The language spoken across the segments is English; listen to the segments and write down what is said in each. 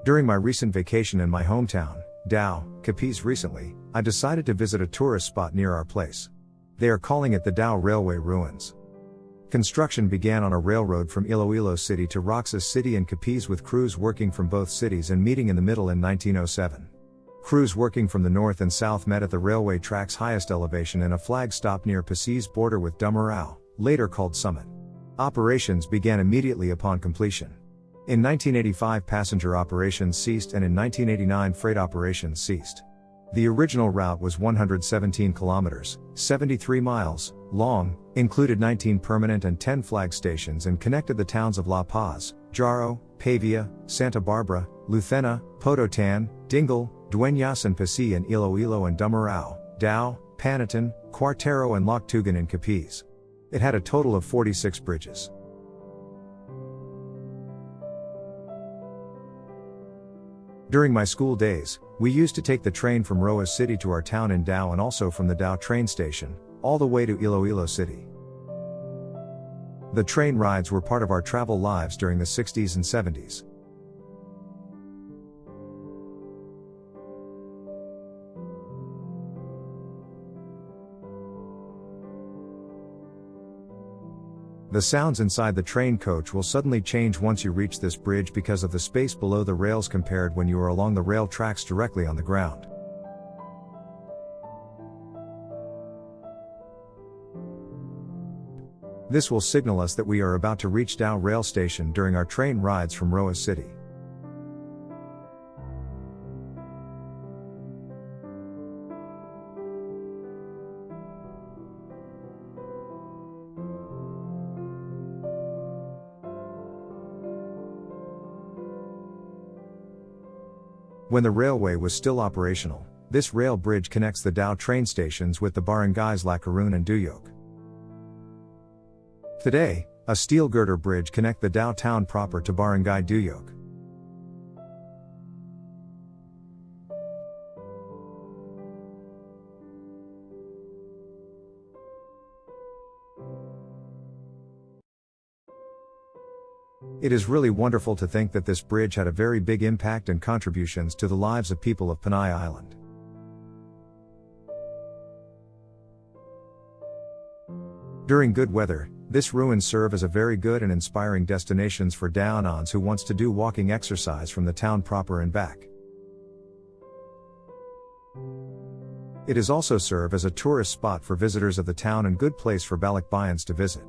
During my recent vacation in my hometown, Dao, Capiz recently, I decided to visit a tourist spot near our place. They are calling it the Dao Railway Ruins. Construction began on a railroad from Iloilo City to Roxas City and Capiz, with crews working from both cities and meeting in the middle in 1907. Crews working from the north and south met at the railway track's highest elevation in a flag stop near Pasí's border with Dumurao, later called Summit. Operations began immediately upon completion. In 1985 passenger operations ceased, and in 1989 freight operations ceased. The original route was 117 kilometers, 73 miles, long, included 19 permanent and 10 flag stations, and connected the towns of La Paz, Jaro, Pavia, Santa Barbara, Lucena, Pototan, Dingle, Dueñas and Pasí, and Iloilo and Dumurao, Dao, Panitan, Cuartero and Loctugan in Capiz. It had a total of 46 bridges. During my school days, we used to take the train from Roas City to our town in Dao, and also from the Dao train station, all the way to Iloilo City. The train rides were part of our travel lives during the 60s and 70s. The sounds inside the train coach will suddenly change once you reach this bridge because of the space below the rails compared when you are along the rail tracks directly on the ground. This will signal us that we are about to reach Dao rail station during our train rides from Roas City. When the railway was still operational, this rail bridge connects the Dao train stations with the barangays La Carun and Duyok. Today, a steel girder bridge connects the Dao town proper to Barangay Duyok. It is really wonderful to think that this bridge had a very big impact and contributions to the lives of people of Panay Island. During good weather, this ruins serve as a very good and inspiring destinations for Daonans who wants to do walking exercise from the town proper and back. It is also serve as a tourist spot for visitors of the town and good place for Balikbayans to visit.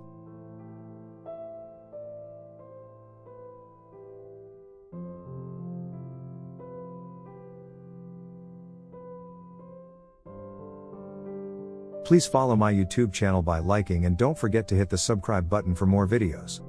Please follow my YouTube channel by liking, and don't forget to hit the subscribe button for more videos.